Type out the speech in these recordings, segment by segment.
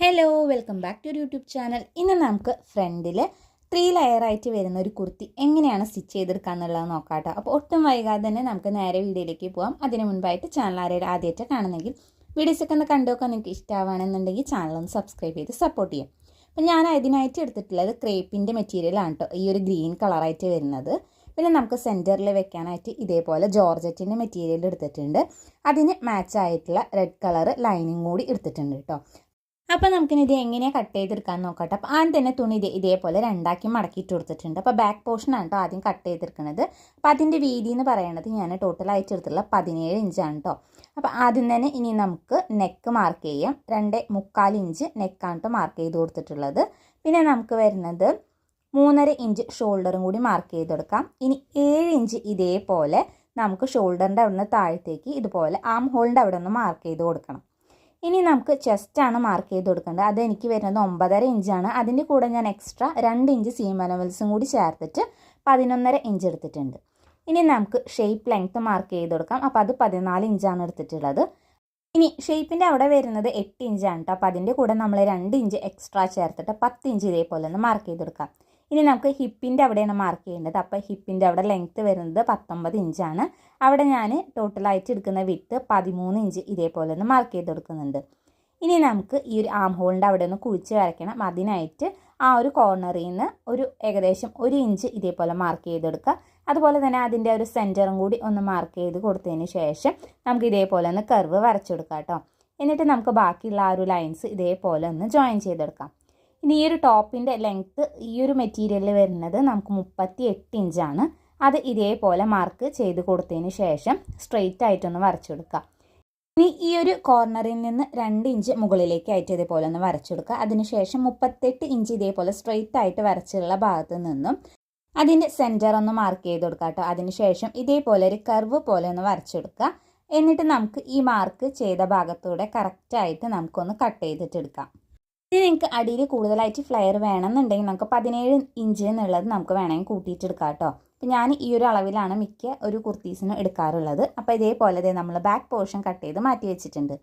Hello welcome back to YouTube channel. ഇന്ന് നമുക്ക് ഫ്രണ്ടിൽ 3 ലെയറായിട്ട് വരുന്ന ഒരു കുർത്തി എങ്ങനെയാണ് സ്റ്റിച്ച് ചെയ്തെടുക്കുക എന്നുള്ളത് നോക്കാം കേട്ടോ. അപ്പോൾ ഒട്ടും വൈകാതെ തന്നെ നമുക്ക് നേരെ വീഡിയോയിലേക്ക് പോകാം. അതിന് മുൻപായിട്ട് ചാനൽ ആദ്യമായിട്ട് കാണുന്നെങ്കിൽ വീഡിയോസൊക്കെ ഒന്ന് കണ്ടുനോക്കാൻ നിങ്ങൾക്ക് ഇഷ്ടമാണെന്നുണ്ടെങ്കിൽ ചാനലൊന്ന് സബ്സ്ക്രൈബ് ചെയ്ത് സപ്പോർട്ട് ചെയ്യാം. അപ്പോൾ ഞാൻ അതിനായിട്ട് എടുത്തിട്ടുള്ളത് ക്രേപ്പിൻ്റെ മെറ്റീരിയലാണ് കേട്ടോ, ഈ ഒരു ഗ്രീൻ കളറായിട്ട് വരുന്നത്. പിന്നെ നമുക്ക് സെൻറ്ററിൽ വെക്കാനായിട്ട് ഇതേപോലെ ജോർജറ്റിൻ്റെ മെറ്റീരിയൽ എടുത്തിട്ടുണ്ട്. അതിന് മാച്ചായിട്ടുള്ള റെഡ് കളർ ലൈനിങ് കൂടി എടുത്തിട്ടുണ്ട് കേട്ടോ. അപ്പോൾ നമുക്കിനി ഇത് എങ്ങനെയാണ് കട്ട് ചെയ്തെടുക്കാൻ നോക്കട്ടെ. അപ്പോൾ ആദ്യം തന്നെ തുണി ഇതേപോലെ രണ്ടാക്കി മടക്കിയിട്ട് കൊടുത്തിട്ടുണ്ട്. അപ്പോൾ ബാക്ക് പോർഷനാണ് കേട്ടോ ആദ്യം കട്ട് ചെയ്തെടുക്കുന്നത്. അപ്പോൾ അതിൻ്റെ വീതി എന്ന് പറയുന്നത് ഞാൻ ടോട്ടലായിട്ട് എടുത്തുള്ള 17 ഇഞ്ചാണ് കേട്ടോ. അപ്പോൾ ആദ്യം തന്നെ ഇനി നമുക്ക് നെക്ക് മാർക്ക് ചെയ്യാം. 2.25 ഇഞ്ച് നെക്കാണ് കേട്ടോ മാർക്ക് ചെയ്ത് കൊടുത്തിട്ടുള്ളത്. പിന്നെ നമുക്ക് വരുന്നത് 3.5 ഇഞ്ച് ഷോൾഡറും കൂടി മാർക്ക് ചെയ്തെടുക്കാം. ഇനി 7 ഇഞ്ച് ഇതേപോലെ നമുക്ക് ഷോൾഡറിൻ്റെ അവിടെ നിന്ന് താഴത്തേക്ക് ഇതുപോലെ ആം ഹോളിൻ്റെ അവിടെ നിന്ന് മാർക്ക് ചെയ്ത് കൊടുക്കണം. ഇനി നമുക്ക് ചെസ്റ്റാണ് മാർക്ക് ചെയ്ത് കൊടുക്കേണ്ടത്. അത് എനിക്ക് വരുന്നത് 9.5 ഇഞ്ചാണ്. അതിൻ്റെ കൂടെ ഞാൻ എക്സ്ട്രാ 2 ഇഞ്ച് സീം അലവൻസും കൂടി ചേർത്തിട്ട് 11.5 ഇഞ്ച് എടുത്തിട്ടുണ്ട്. ഇനി നമുക്ക് ഷേപ്പ് ലെങ്ത്ത് മാർക്ക് ചെയ്ത് കൊടുക്കാം. അപ്പോൾ അത് 14 ഇഞ്ചാണ് എടുത്തിട്ടുള്ളത്. ഇനി ഷേപ്പിൻ്റെ അവിടെ വരുന്നത് 8 ഇഞ്ചാണ് കേട്ടോ. അപ്പോൾ അതിൻ്റെ കൂടെ നമ്മൾ 2 ഇഞ്ച് എക്സ്ട്രാ ചേർത്തിട്ട് 10 ഇഞ്ച് ഇതേപോലെ ഒന്ന് മാർക്ക് ചെയ്ത് കൊടുക്കാം. ഇനി നമുക്ക് ഹിപ്പിൻ്റെ അവിടെയാണ് മാർക്ക് ചെയ്യേണ്ടത്. അപ്പോൾ ഹിപ്പിൻ്റെ അവിടെ ലെങ്ത്ത് വരുന്നത് 19 ഇഞ്ചാണ്. അവിടെ ഞാൻ ടോട്ടലായിട്ട് എടുക്കുന്ന വിട്ട് 13 ഇഞ്ച് ഇതേപോലെ ഒന്ന് മാർക്ക് ചെയ്ത് കൊടുക്കുന്നുണ്ട്. ഇനി നമുക്ക് ഈ ഒരു ആം ഹോളിൻ്റെ അവിടെ ഒന്ന് കുഴിച്ച് വരയ്ക്കണം. അതിനായിട്ട് ആ ഒരു കോർണറിൽ നിന്ന് ഏകദേശം 1 ഇഞ്ച് ഇതേപോലെ മാർക്ക് ചെയ്തെടുക്കുക. അതുപോലെ തന്നെ അതിൻ്റെ ഒരു സെൻറ്ററും കൂടി ഒന്ന് മാർക്ക് ചെയ്ത് കൊടുത്തതിന് ശേഷം നമുക്ക് ഇതേപോലെ ഒന്ന് കർവ് വരച്ചെടുക്കാം കേട്ടോ. എന്നിട്ട് നമുക്ക് ബാക്കിയുള്ള ആ ഒരു ലൈൻസ് ഇതേപോലെ ഒന്ന് ജോയിൻ ചെയ്തെടുക്കാം. ഇനി ഈ ഒരു ടോപ്പിൻ്റെ ലെങ്ത്ത് ഈ ഒരു മെറ്റീരിയലിൽ വരുന്നത് നമുക്ക് 38 ഇഞ്ചാണ്. അത് ഇതേപോലെ മാർക്ക് ചെയ്ത് കൊടുത്തതിന് ശേഷം സ്ട്രെയിറ്റ് ആയിട്ടൊന്ന് വരച്ചെടുക്കുക. ഇനി ഈ ഒരു കോർണറിൽ നിന്ന് 2 ഇഞ്ച് മുകളിലേക്കായിട്ട് ഇതേപോലെ ഒന്ന് വരച്ചെടുക്കുക. അതിനുശേഷം 38 ഇഞ്ച് ഇതേപോലെ സ്ട്രെയിറ്റ് ആയിട്ട് വരച്ചുള്ള ഭാഗത്ത് നിന്നും അതിൻ്റെ സെൻറ്റർ ഒന്ന് മാർക്ക് ചെയ്ത് കൊടുക്കുക കേട്ടോ. അതിനുശേഷം ഇതേപോലെ ഒരു കർവ് പോലെ ഒന്ന് വരച്ചെടുക്കുക. എന്നിട്ട് നമുക്ക് ഈ മാർക്ക് ചെയ്ത ഭാഗത്തൂടെ കറക്റ്റായിട്ട് നമുക്കൊന്ന് കട്ട് ചെയ്തിട്ടെടുക്കാം. ഇനി നിങ്ങൾക്ക് അടിയിൽ കൂടുതലായിട്ട് ഫ്ലെയർ വേണമെന്നുണ്ടെങ്കിൽ നമുക്ക് 17 ഇഞ്ച് എന്നുള്ളത് നമുക്ക് വേണമെങ്കിൽ കൂട്ടിയിട്ടെടുക്കാം കേട്ടോ. അപ്പോൾ ഞാൻ ഈ ഒരു അളവിലാണ് മിക്ക ഒരു കുർത്തീസിനും എടുക്കാറുള്ളത്. അപ്പോൾ ഇതേപോലെ നമ്മൾ ബാക്ക് പോർഷൻ കട്ട് ചെയ്ത് മാറ്റി വെച്ചിട്ടുണ്ട്.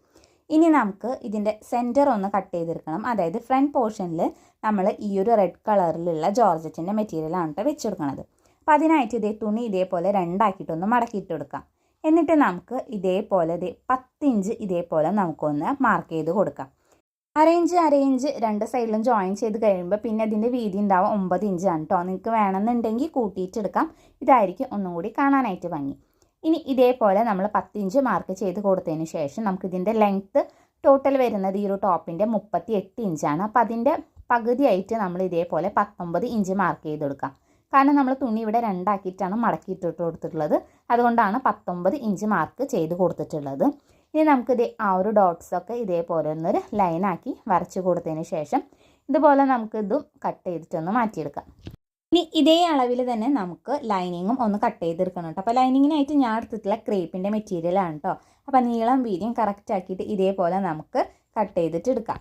ഇനി നമുക്ക് ഇതിൻ്റെ സെൻറ്റർ ഒന്ന് കട്ട് ചെയ്തെടുക്കണം. അതായത് ഫ്രണ്ട് പോർഷനിൽ നമ്മൾ ഈ ഒരു റെഡ് കളറിലുള്ള ജോർജറ്റിൻ്റെ മെറ്റീരിയലാണ് കേട്ടോ വെച്ചെടുക്കുന്നത്. അപ്പോൾ അതിനായിട്ട് തുണി ഇതേപോലെ രണ്ടാക്കിയിട്ടൊന്ന് മടക്കിയിട്ട് കൊടുക്കാം. എന്നിട്ട് നമുക്ക് ഇതേപോലെ 10 ഇഞ്ച് ഇതേപോലെ നമുക്കൊന്ന് മാർക്ക് ചെയ്ത് കൊടുക്കാം. അരയിഞ്ച് രണ്ട് സൈഡിലും ജോയിൻ ചെയ്ത് കഴിയുമ്പോൾ പിന്നെ അതിൻ്റെ വീതി ഉണ്ടാവും 9 ഇഞ്ചാണ് കേട്ടോ. നിങ്ങൾക്ക് വേണമെന്നുണ്ടെങ്കിൽ കൂട്ടിയിട്ടെടുക്കാം. ഇതായിരിക്കും ഒന്നും കൂടി കാണാനായിട്ട് ഭംഗി. ഇനി ഇതേപോലെ നമ്മൾ 10 ഇഞ്ച് മാർക്ക് ചെയ്ത് കൊടുത്തതിന് ശേഷം നമുക്കിതിൻ്റെ ലെങ്ത്ത് ടോട്ടൽ വരുന്നത് ഈ ഒരു ടോപ്പിൻ്റെ 38 ഇഞ്ചാണ്. അപ്പോൾ അതിൻ്റെ പകുതിയായിട്ട് നമ്മൾ ഇതേപോലെ 19 ഇഞ്ച് മാർക്ക് ചെയ്ത് കൊടുക്കാം. കാരണം നമ്മൾ തുണി ഇവിടെ രണ്ടാക്കിയിട്ടാണ് മടക്കിയിട്ടിട്ട് കൊടുത്തിട്ടുള്ളത്. അതുകൊണ്ടാണ് 19 ഇഞ്ച് മാർക്ക് ചെയ്ത് കൊടുത്തിട്ടുള്ളത്. ഇനി നമുക്കിത് ആ ഒരു ഡോട്ട്സൊക്കെ ഇതേപോലെ ഒന്നൊരു ലൈനാക്കി വരച്ച് കൊടുത്തതിന് ശേഷം ഇതുപോലെ നമുക്കിതും കട്ട് ചെയ്തിട്ടൊന്ന് മാറ്റിയെടുക്കാം. ഇനി ഇതേ അളവിൽ തന്നെ നമുക്ക് ലൈനിങ്ങും ഒന്ന് കട്ട് ചെയ്തെടുക്കണം കേട്ടോ. അപ്പോൾ ലൈനിങ്ങിനായിട്ട് ഞാൻ എടുത്തിട്ടുള്ള ക്രേപ്പിൻ്റെ മെറ്റീരിയലാണ് കേട്ടോ. അപ്പോൾ നീളം വീതിയും കറക്റ്റ് ആക്കിയിട്ട് ഇതേപോലെ നമുക്ക് കട്ട് ചെയ്തിട്ട് എടുക്കാം.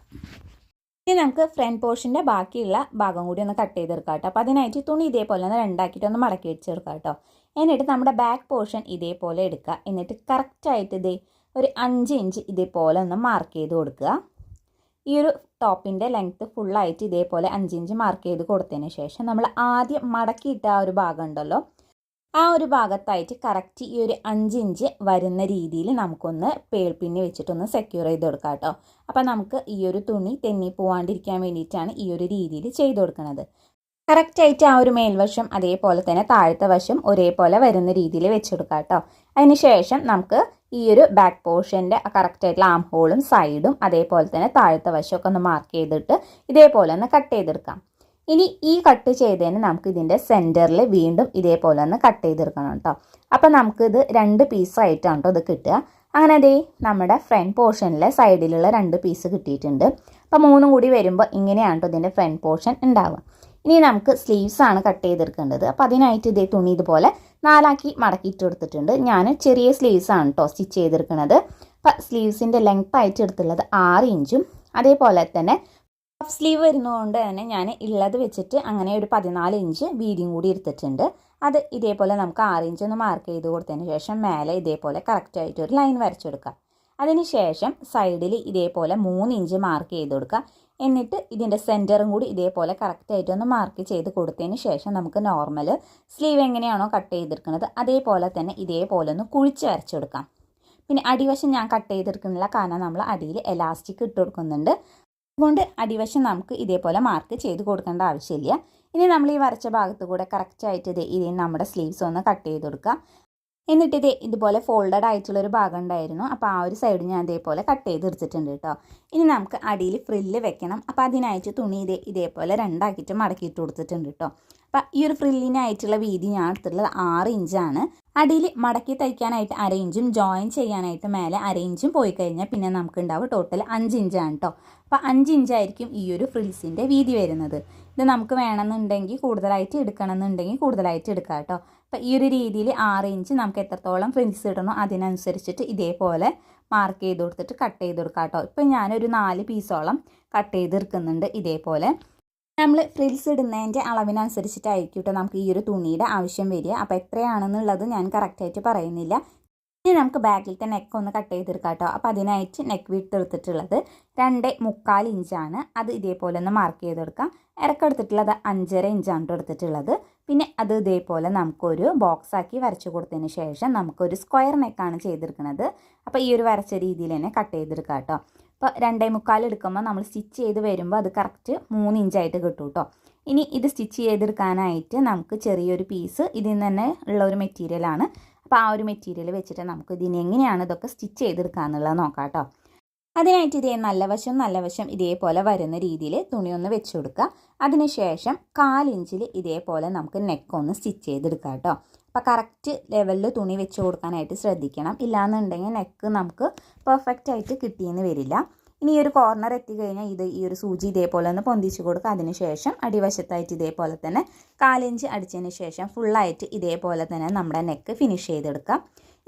ഇനി നമുക്ക് ഫ്രണ്ട് പോർഷൻ്റെ ബാക്കിയുള്ള ഭാഗം കൂടി ഒന്ന് കട്ട് ചെയ്തെടുക്കാം കേട്ടോ. അപ്പോൾ അതിനായിട്ട് തുണി ഇതേപോലെ ഒന്ന് രണ്ടാക്കിയിട്ടൊന്ന് മടക്കി വെച്ചെടുക്കാം കേട്ടോ. എന്നിട്ട് നമ്മുടെ ബാക്ക് പോർഷൻ ഇതേപോലെ എടുക്കുക. എന്നിട്ട് കറക്റ്റായിട്ട് ഒരു 5 ഇഞ്ച് ഇതേപോലെ ഒന്ന് മാർക്ക് ചെയ്ത് കൊടുക്കുക. ഈ ഒരു ടോപ്പിൻ്റെ ലെങ്ത്ത് ഫുള്ളായിട്ട് ഇതേപോലെ 5 ഇഞ്ച് മാർക്ക് ചെയ്ത് കൊടുത്തതിന് ശേഷം നമ്മൾ ആദ്യം മടക്കിയിട്ട ആ ഒരു ഭാഗം ഉണ്ടല്ലോ, ആ ഒരു ഭാഗത്തായിട്ട് കറക്റ്റ് ഈ ഒരു 5 ഇഞ്ച് വരുന്ന രീതിയിൽ നമുക്കൊന്ന് പേൾപ്പിന്നി വെച്ചിട്ടൊന്ന് സെക്യൂർ ചെയ്ത് കൊടുക്കാം കേട്ടോ. അപ്പോൾ നമുക്ക് ഈ ഒരു തുണി തെന്നി പോവാണ്ടിരിക്കാൻ വേണ്ടിയിട്ടാണ് ഈ ഒരു രീതിയിൽ ചെയ്ത് കൊടുക്കുന്നത്. കറക്റ്റായിട്ട് ആ ഒരു മേൽവശം അതേപോലെ തന്നെ താഴത്തെ വശം ഒരേപോലെ വരുന്ന രീതിയിൽ വെച്ചെടുക്കാം കേട്ടോ. അതിന് ശേഷം നമുക്ക് ഈ ഒരു ബാക്ക് പോർഷൻ്റെ കറക്റ്റായിട്ടുള്ള ആം ഹോളും സൈഡും അതേപോലെ തന്നെ താഴത്തെ വശമൊക്കെ ഒന്ന് മാർക്ക് ചെയ്തിട്ട് ഇതേപോലെ ഒന്ന് കട്ട് ചെയ്തെടുക്കാം. ഇനി ഈ കട്ട് ചെയ്തതിന് നമുക്ക് ഇതിൻ്റെ സെൻറ്ററിൽ വീണ്ടും ഇതേപോലെ ഒന്ന് കട്ട് ചെയ്തെടുക്കണം കേട്ടോ. അപ്പോൾ നമുക്കിത് 2 പീസായിട്ടാണ് കേട്ടോ ഇത് കിട്ടുക. അങ്ങനെ നമ്മുടെ ഫ്രണ്ട് പോർഷനിലെ സൈഡിലുള്ള 2 പീസ് കിട്ടിയിട്ടുണ്ട്. അപ്പോൾ 3 കൂടി വരുമ്പോൾ ഇങ്ങനെയാണ് കേട്ടോ ഇതിൻ്റെ ഫ്രണ്ട് പോർഷൻ ഉണ്ടാവുക. ഇനി നമുക്ക് സ്ലീവ്സ് ആണ് കട്ട് ചെയ്തെടുക്കേണ്ടത്. അപ്പോൾ അതിനായിട്ട് തുണി ഇതുപോലെ 4 ആക്കി മടക്കിയിട്ട് എടുത്തിട്ടുണ്ട്. ഞാൻ ചെറിയ സ്ലീവ്സ് ആണ് കേട്ടോ സ്റ്റിച്ച് ചെയ്തെടുക്കുന്നത്. അപ്പോൾ സ്ലീവ്സിൻ്റെ ലെങ്ത് ആയിട്ട് എടുത്തുള്ളത് 6 ഇഞ്ചും അതേപോലെ തന്നെ ഹാഫ് സ്ലീവ് വരുന്നതുകൊണ്ട് തന്നെ ഞാൻ ഉള്ളത് വെച്ചിട്ട് അങ്ങനെ ഒരു 14 ഇഞ്ച് വീതിയും കൂടി എടുത്തിട്ടുണ്ട്. അത് ഇതേപോലെ നമുക്ക് 6 ഇഞ്ച് ഒന്ന് മാർക്ക് ചെയ്ത് കൊടുത്തതിന് ശേഷം മേലെ ഇതേപോലെ കറക്റ്റായിട്ട് ഒരു ലൈൻ വരച്ചെടുക്കുക. അതിന് ശേഷം സൈഡിൽ ഇതേപോലെ 3 ഇഞ്ച് മാർക്ക് ചെയ്ത് കൊടുക്കുക. എന്നിട്ട് ഇതിൻ്റെ സെൻറ്ററും കൂടി ഇതേപോലെ കറക്റ്റായിട്ട് ഒന്ന് മാർക്ക് ചെയ്ത് കൊടുത്തതിന് ശേഷം നമുക്ക് നോർമൽ സ്ലീവ് എങ്ങനെയാണോ കട്ട് ചെയ്തെടുക്കുന്നത് അതേപോലെ തന്നെ ഇതേപോലെ ഒന്ന് കുഴിച്ച് വരച്ചെടുക്കാം. പിന്നെ അടിവശം ഞാൻ കട്ട് ചെയ്തെടുക്കുന്നില്ല, കാരണം നമ്മൾ അടിയിൽ എലാസ്റ്റിക് ഇട്ട് കൊടുക്കുന്നുണ്ട്. അതുകൊണ്ട് അടിവശം നമുക്ക് ഇതേപോലെ മാർക്ക് ചെയ്ത് കൊടുക്കേണ്ട ആവശ്യമില്ല. ഇനി നമ്മൾ ഈ വരച്ച ഭാഗത്ത് കൂടെ കറക്റ്റായിട്ട് ഇതേ നമ്മുടെ സ്ലീവ്സ് ഒന്ന് കട്ട് ചെയ്ത് കൊടുക്കുക. എന്നിട്ട് ഇതുപോലെ ഫോൾഡഡ് ആയിട്ടുള്ളൊരു ഭാഗം ഉണ്ടായിരുന്നു, അപ്പോൾ ആ ഒരു സൈഡ് ഞാൻ ഇതേപോലെ കട്ട് ചെയ്ത് എടുത്തിട്ടുണ്ട് കേട്ടോ. ഇനി നമുക്ക് അടിയിൽ ഫ്രില്ല് വെക്കണം. അപ്പോൾ അതിനായിട്ട് തുണി ഇതേപോലെ രണ്ടാക്കിയിട്ട് മടക്കിയിട്ട് കൊടുത്തിട്ടുണ്ട് കേട്ടോ. അപ്പോൾ ഈ ഒരു ഫ്രില്ലിനായിട്ടുള്ള വീതി ഞാൻ എടുത്തിട്ടുള്ളത് 6 ഇഞ്ചാണ്. അടിയിൽ മടക്കി തയ്ക്കാനായിട്ട് 1/2 ഇഞ്ചും ജോയിൻ ചെയ്യാനായിട്ട് മേലെ 1/2 ഇഞ്ചും പോയി കഴിഞ്ഞാൽ പിന്നെ നമുക്ക് ഉണ്ടാവും ടോട്ടൽ 5 ഇഞ്ചാണ് കേട്ടോ. അപ്പോൾ 5 ഇഞ്ചായിരിക്കും ഈ ഒരു ഫ്രിൽസിൻ്റെ വീതി വരുന്നത്. ഇത് നമുക്ക് വേണമെന്നുണ്ടെങ്കിൽ കൂടുതലായിട്ട് എടുക്കണമെന്നുണ്ടെങ്കിൽ കൂടുതലായിട്ട് എടുക്കാം കേട്ടോ. അപ്പോൾ ഈ ഒരു രീതിയിൽ 6 ഇഞ്ച് നമുക്ക് എത്രത്തോളം ഫ്രിൽസ് ഇടണോ അതിനനുസരിച്ചിട്ട് ഇതേപോലെ മാർക്ക് ചെയ്ത് കൊടുത്തിട്ട് കട്ട് ചെയ്ത് കൊടുക്കാം കേട്ടോ. ഇപ്പം ഞാനൊരു 4 പീസോളം കട്ട് ചെയ്തെടുക്കുന്നുണ്ട്. ഇതേപോലെ നമ്മൾ ഫ്രിൽസ് ഇടുന്നതിൻ്റെ അളവിനനുസരിച്ചിട്ടായിരിക്കും കേട്ടോ നമുക്ക് ഈ ഒരു തുണിയുടെ ആവശ്യം വരിക. അപ്പോൾ എത്രയാണെന്നുള്ളത് ഞാൻ കറക്റ്റായിട്ട് പറയുന്നില്ല. ഇനി നമുക്ക് ബാക്കിലത്തെ നെക്ക് ഒന്ന് കട്ട് ചെയ്തെടുക്കാം കേട്ടോ. അപ്പോൾ അതിനായിട്ട് നെക്ക് വിഡ്ത്ത് എടുത്തിട്ടുള്ളത് 2.25 ഇഞ്ചാണ്. അത് ഇതേപോലെ ഒന്ന് മാർക്ക് ചെയ്തെടുക്കാം. ഇറക്കെടുത്തിട്ടുള്ളത് 5.5 ഇഞ്ചാണ് എടുത്തിട്ടുള്ളത്. പിന്നെ അത് ഇതേപോലെ നമുക്കൊരു ബോക്സ് ആക്കി വരച്ചു കൊടുത്തതിന് ശേഷം നമുക്കൊരു സ്ക്വയർ നെക്കാണ് ചെയ്തെടുക്കുന്നത്. അപ്പോൾ ഈ ഒരു വരച്ച രീതിയിൽ തന്നെ കട്ട് ചെയ്തെടുക്കാം കേട്ടോ. അപ്പോൾ 2.25 എടുക്കുമ്പോൾ നമ്മൾ സ്റ്റിച്ച് ചെയ്ത് വരുമ്പോൾ അത് കറക്റ്റ് 3 ഇഞ്ചായിട്ട് കിട്ടും കേട്ടോ. ഇനി ഇത് സ്റ്റിച്ച് ചെയ്തെടുക്കാനായിട്ട് നമുക്ക് ചെറിയൊരു പീസ് ഇതിൽ നിന്ന് തന്നെ ഉള്ള ഒരു മെറ്റീരിയലാണ്. അപ്പോൾ ആ ഒരു മെറ്റീരിയൽ വെച്ചിട്ട് നമുക്ക് ഇതിന് എങ്ങനെയാണ് ഇതൊക്കെ സ്റ്റിച്ച് ചെയ്തെടുക്കുക എന്നുള്ളത് നോക്കാം കേട്ടോ. അതിനായിട്ട് നല്ല വശം ഇതേപോലെ വരുന്ന രീതിയിൽ തുണി ഒന്ന് വെച്ച് കൊടുക്കുക. അതിനുശേഷം 1/4 ഇഞ്ചിൽ ഇതേപോലെ നമുക്ക് നെക്കൊന്ന് സ്റ്റിച്ച് ചെയ്തെടുക്കാം കേട്ടോ. അപ്പോൾ കറക്റ്റ് ലെവലിൽ തുണി വെച്ച് കൊടുക്കാനായിട്ട് ശ്രദ്ധിക്കണം. ഇല്ലാന്നുണ്ടെങ്കിൽ നെക്ക് നമുക്ക് പെർഫെക്റ്റ് ആയിട്ട് കിട്ടിയെന്ന് വരില്ല. ഇനി ഈ ഒരു കോർണർ എത്തിക്കഴിഞ്ഞാൽ ഈ ഒരു സൂചി ഇതേപോലെ ഒന്ന് പൊന്തിച്ച് കൊടുക്കുക. അതിനുശേഷം അടിവശത്തായിട്ട് ഇതേപോലെ തന്നെ 1/4 ഇഞ്ച് അടിച്ചതിന് ശേഷം ഫുള്ളായിട്ട് ഇതേപോലെ തന്നെ നമ്മുടെ നെക്ക് ഫിനിഷ് ചെയ്തെടുക്കാം.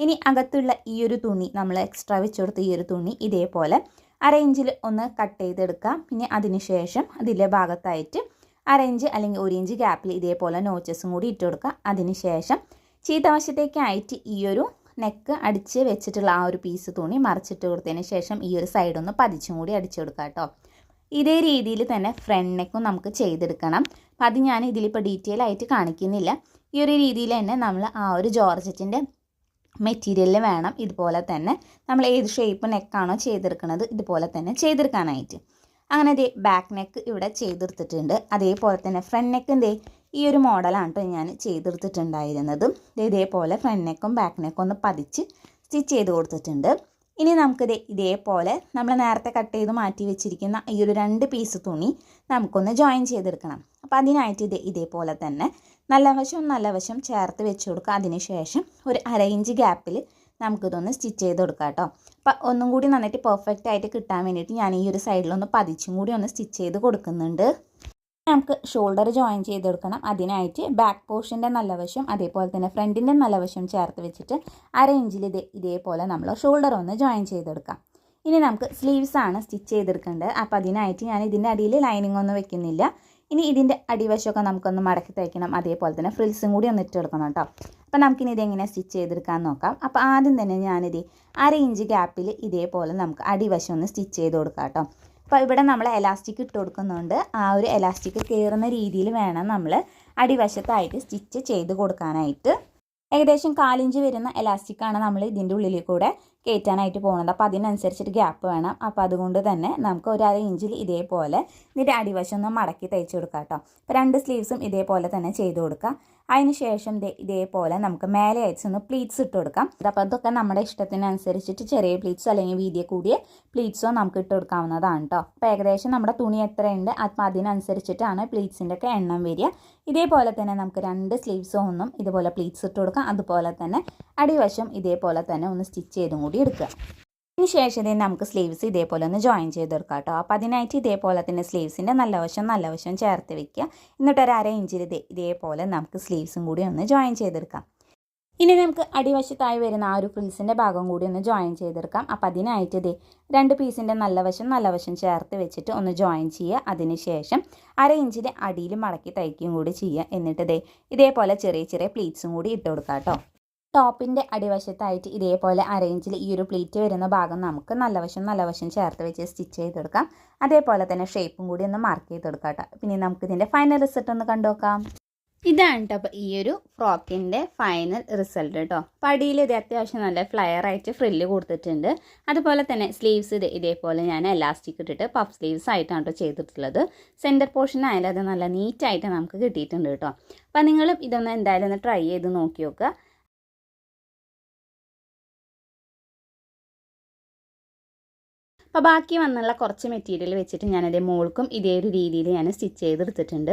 ഇനി അകത്തുള്ള ഈ ഒരു തുണി നമ്മൾ എക്സ്ട്രാ വെച്ച് കൊടുത്ത ഈ ഒരു തുണി ഇതേപോലെ 1/2 ഇഞ്ചിൽ ഒന്ന് കട്ട് ചെയ്തെടുക്കാം. പിന്നെ അതിനുശേഷം അതിലെ ഭാഗത്തായിട്ട് 1/2 ഇഞ്ച് അല്ലെങ്കിൽ 1 ഇഞ്ച് ഗ്യാപ്പിൽ ഇതേപോലെ നോച്ചസും കൂടി ഇട്ട് കൊടുക്കുക. അതിനുശേഷം ചീത്തവശത്തേക്കായിട്ട് ഈ ഒരു നെക്ക് അടിച്ച് വെച്ചിട്ടുള്ള ആ ഒരു പീസ് തുണി മറിച്ചിട്ട് കൊടുത്തതിന് ശേഷം ഈ ഒരു സൈഡൊന്ന് പതിച്ചും കൂടി അടിച്ചു കൊടുക്കുക കേട്ടോ. ഇതേ രീതിയിൽ തന്നെ ഫ്രണ്ട് നെക്കും നമുക്ക് ചെയ്തെടുക്കണം. അപ്പം അത് ഞാൻ ഇതിലിപ്പോൾ ഡീറ്റെയിൽ ആയിട്ട് കാണിക്കുന്നില്ല. ഈ ഒരു രീതിയിൽ തന്നെ നമ്മൾ ആ ഒരു ജോർജറ്റിൻ്റെ മെറ്റീരിയലിൽ വേണം ഇതുപോലെ തന്നെ നമ്മൾ ഏത് ഷേപ്പ് നെക്കാണോ ചെയ്തെടുക്കുന്നത് ഇതുപോലെ തന്നെ ചെയ്തെടുക്കാനായിട്ട്. അങ്ങനെ ബാക്ക് നെക്ക് ഇവിടെ ചെയ്തെടുത്തിട്ടുണ്ട്. അതേപോലെ തന്നെ ഫ്രണ്ട് നെക്ക് ഈ ഒരു മോഡലാണ് കേട്ടോ ഞാൻ ചെയ്തെടുത്തിട്ടുണ്ടായിരുന്നത്. ഇതേപോലെ ഫ്രണ്ട് നെക്കും ബാക്ക് നെക്കും ഒന്ന് പതിച്ച് സ്റ്റിച്ച് ചെയ്ത് കൊടുത്തിട്ടുണ്ട്. ഇനി നമുക്കിത് ഇതേപോലെ നമ്മൾ നേരത്തെ കട്ട് ചെയ്ത് മാറ്റി വെച്ചിരിക്കുന്ന ഈ ഒരു 2 പീസ് തുണി നമുക്കൊന്ന് ജോയിൻ ചെയ്തെടുക്കണം. അപ്പോൾ അതിനായിട്ട് ഇതേപോലെ തന്നെ നല്ല വശം ചേർത്ത് വെച്ച് കൊടുക്കുക. അതിനുശേഷം ഒരു 1/2 ഇഞ്ച് ഗ്യാപ്പിൽ നമുക്കിതൊന്ന് സ്റ്റിച്ച് ചെയ്ത് കൊടുക്കാം കേട്ടോ. അപ്പോൾ ഒന്നും കൂടി നന്നായിട്ട് പെർഫെക്റ്റ് ആയിട്ട് കിട്ടാൻ വേണ്ടിയിട്ട് ഞാൻ ഈ ഒരു സൈഡിലൊന്ന് പതിച്ചും കൂടി ഒന്ന് സ്റ്റിച്ച് ചെയ്ത് കൊടുക്കുന്നുണ്ട്. നമുക്ക് ഷോൾഡർ ജോയിൻ ചെയ്തെടുക്കണം. അതിനായിട്ട് ബാക്ക് പോർഷൻ്റെ നല്ല വശം അതേപോലെ തന്നെ ഫ്രണ്ടിൻ്റെ നല്ല വശം ചേർത്ത് വെച്ചിട്ട് 1/2 ഇഞ്ചിൽ ഇതേപോലെ നമ്മൾ ഷോൾഡർ ഒന്ന് ജോയിൻ ചെയ്തെടുക്കാം. ഇനി നമുക്ക് സ്ലീവ്സ് ആണ് സ്റ്റിച്ച് ചെയ്തെടുക്കേണ്ടത്. അപ്പോൾ അതിനായിട്ട് ഞാൻ ഇതിൻ്റെ അടിയിൽ ലൈനിങ് ഒന്നും വെക്കുന്നില്ല. ഇനി ഇതിൻ്റെ അടിവശമൊക്കെ നമുക്കൊന്ന് മടക്കി തയ്ക്കണം. അതേപോലെ തന്നെ ഫ്രിൽസും കൂടി ഒന്ന് ഇട്ട് കൊടുക്കണം കേട്ടോ. അപ്പോൾ നമുക്കിനി ഇതെങ്ങനെ സ്റ്റിച്ച് ചെയ്തെടുക്കാമെന്ന് നോക്കാം. അപ്പോൾ ആദ്യം തന്നെ ഞാനിത് 1/2 ഇഞ്ച് ഗ്യാപ്പിൽ ഇതേപോലെ നമുക്ക് അടിവശം ഒന്ന് സ്റ്റിച്ച് ചെയ്ത് കൊടുക്കാം കേട്ടോ. അപ്പോൾ ഇവിടെ നമ്മൾ എലാസ്റ്റിക് ഇട്ട് കൊടുക്കുന്നുണ്ട്. ആ ഒരു എലാസ്റ്റിക് കയറുന്ന രീതിയിൽ വേണം നമ്മൾ അടിവശത്തായിട്ട് സ്റ്റിച്ച് ചെയ്ത് കൊടുക്കാനായിട്ട്. ഏകദേശം 1/4 ഇഞ്ച് വരുന്ന എലാസ്റ്റിക്കാണ് നമ്മൾ ഇതിൻ്റെ ഉള്ളിൽ കൂടെ കയറ്റാനായിട്ട് പോകുന്നത്. അപ്പോൾ അതിനനുസരിച്ചിട്ട് ഗ്യാപ്പ് വേണം. അപ്പോൾ അതുകൊണ്ട് തന്നെ നമുക്ക് ഒരു 1/2 ഇഞ്ചിൽ ഇതേപോലെ ഇതിൻ്റെ അടിവശം ഒന്ന് മടക്കി തയ്ച്ച് കൊടുക്കാം കേട്ടോ. അപ്പോൾ 2 സ്ലീവ്സും ഇതേപോലെ തന്നെ ചെയ്ത് കൊടുക്കാം. അതിന് ശേഷം ഇതേപോലെ നമുക്ക് മേലെ അയച്ച് ഒന്ന് പ്ലീറ്റ്സ് ഇട്ട് കൊടുക്കാം. അപ്പോൾ അതൊക്കെ നമ്മുടെ ഇഷ്ടത്തിനനുസരിച്ചിട്ട് ചെറിയ പ്ലീറ്റ്സോ അല്ലെങ്കിൽ വീതിയെ കൂടിയ പ്ലീറ്റ്സോ നമുക്ക് ഇട്ട് കൊടുക്കാവുന്നതാണ് കേട്ടോ. അപ്പോൾ ഏകദേശം നമ്മുടെ തുണി എത്രയുണ്ട് അപ്പോൾ അതിനനുസരിച്ചിട്ടാണ് പ്ലീറ്റ്സിൻ്റെ ഒക്കെ എണ്ണം വരിക. ഇതേപോലെ തന്നെ നമുക്ക് 2 സ്ലീവ്സോ ഒന്നും ഇതുപോലെ പ്ലീറ്റ്സ് ഇട്ട് കൊടുക്കാം. അതുപോലെ തന്നെ അടിവശം ഇതേപോലെ തന്നെ ഒന്ന് സ്റ്റിച്ച് ചെയ്തും കൂടി എടുക്കുക. അതിന് ശേഷം നമുക്ക് സ്ലീവ്സ് ഇതേപോലെ ഒന്ന് ജോയിൻ ചെയ്തെടുക്കാം കേട്ടോ. അപ്പോൾ അതിനായിട്ട് ഇതേപോലെ തന്നെ സ്ലീവ്സിൻ്റെ നല്ല വശം ചേർത്ത് വെക്കുക. എന്നിട്ട് ഒരു 1/2 ഇഞ്ചിൽ ഇതേപോലെ നമുക്ക് സ്ലീവ്സും കൂടി ഒന്ന് ജോയിൻ ചെയ്തെടുക്കാം. ഇനി നമുക്ക് അടിവശത്തായി വരുന്ന ആ ഒരു ഫ്രിൽസിൻ്റെ ഭാഗം കൂടി ഒന്ന് ജോയിൻ ചെയ്തെടുക്കാം. അപ്പോൾ അതിനായിട്ട് 2 പീസിൻ്റെ നല്ല വശം ചേർത്ത് വെച്ചിട്ട് ഒന്ന് ജോയിൻ ചെയ്യുക. അതിന് ശേഷം 1/2 ഇഞ്ചിൻ്റെ അടിയിൽ മടക്കി തയ്ക്കുകയും കൂടി ചെയ്യുക. എന്നിട്ട് ഇതേപോലെ ചെറിയ പ്ലീറ്റ്സും കൂടി ഇട്ട് കൊടുക്കാം കേട്ടോ. ടോപ്പിൻ്റെ അടിവശത്തായിട്ട് ഇതേപോലെ അറേഞ്ചിൽ ഈ ഒരു പ്ലീറ്റ് വരുന്ന ഭാഗം നമുക്ക് നല്ല വശം ചേർത്ത് വെച്ച് സ്റ്റിച്ച് ചെയ്തെടുക്കാം. അതേപോലെ തന്നെ ഷേപ്പും കൂടി ഒന്ന് മാർക്ക് ചെയ്തെടുക്കാം കേട്ടോ. പിന്നെ നമുക്ക് ഇതിൻ്റെ ഫൈനൽ റിസൾട്ട് ഒന്ന് കണ്ടുനോക്കാം. ഇതാണ് കേട്ടോ അപ്പോൾ ഈ ഒരു ഫ്രോക്കിൻ്റെ ഫൈനൽ റിസൾട്ട് കേട്ടോ. അപ്പോൾ അടിയിൽ ഇത് അത്യാവശ്യം നല്ല ഫ്ലയർ ആയിട്ട് ഫ്രില്ല് കൊടുത്തിട്ടുണ്ട്. അതുപോലെ തന്നെ സ്ലീവ്സ് ഇതേപോലെ ഞാൻ എലാസ്റ്റിക് ഇട്ടിട്ട് പഫ് സ്ലീവ്സ് ആയിട്ടാണ് കേട്ടോ ചെയ്തിട്ടുള്ളത്. സെൻറ്റർ പോർഷൻ ആയാലും അത് നല്ല നീറ്റായിട്ട് നമുക്ക് കിട്ടിയിട്ടുണ്ട് കേട്ടോ. അപ്പോൾ നിങ്ങളും ഇതൊന്ന് എന്തായാലും ഒന്ന് ട്രൈ ചെയ്ത് നോക്കി നോക്കുക. അപ്പോൾ ബാക്കി വന്നുള്ള കുറച്ച് മെറ്റീരിയൽ വെച്ചിട്ട് ഞാനതേ മോൾക്കും ഇതേ ഒരു രീതിയിൽ ഞാൻ സ്റ്റിച്ച് ചെയ്തെടുത്തിട്ടുണ്ട്.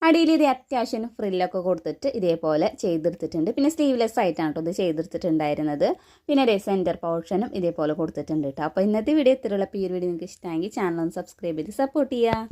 അടിയിൽ ഇത് അത്യാവശ്യം ഫ്രില്ലൊക്കെ കൊടുത്തിട്ട് ഇതേപോലെ ചെയ്തെടുത്തിട്ടുണ്ട്. പിന്നെ സ്ലീവ്ലെസ് ആയിട്ടാണ് കേട്ടോ ഇത് ചെയ്തെടുത്തിട്ടുണ്ടായിരുന്നത്. പിന്നെ അതേ സെൻറ്റർ പോർഷനും ഇതേപോലെ കൊടുത്തിട്ടുണ്ട് കേട്ടോ. അപ്പോൾ ഇന്നത്തെ വീഡിയോ ഇത്രയുള്ള ഈ ഒരു വീഡിയോ നിങ്ങൾക്ക് ഇഷ്ടമെങ്കിൽ ചാനൽ ഒന്ന് സബ്സ്ക്രൈബ് ചെയ്ത് സപ്പോർട്ട് ചെയ്യുക.